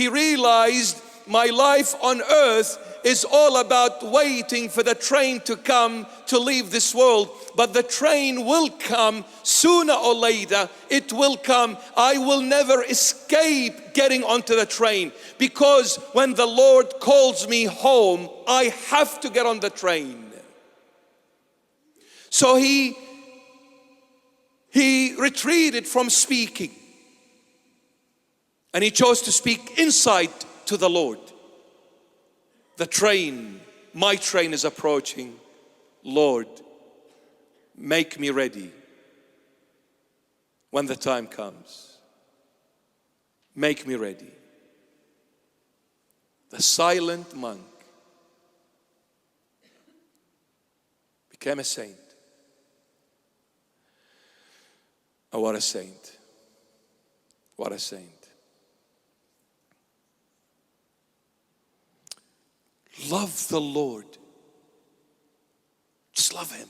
He realized my life on earth is all about waiting for the train to come to leave this world. But the train will come sooner or later. It will come. I will never escape getting onto the train, because when the Lord calls me home, I have to get on the train. So he retreated from speaking, and he chose to speak inside to the Lord. The train, my train is approaching. Lord, make me ready when the time comes. Make me ready. The silent monk became a saint. Oh, what a saint. What a saint. Love the Lord. Just love Him.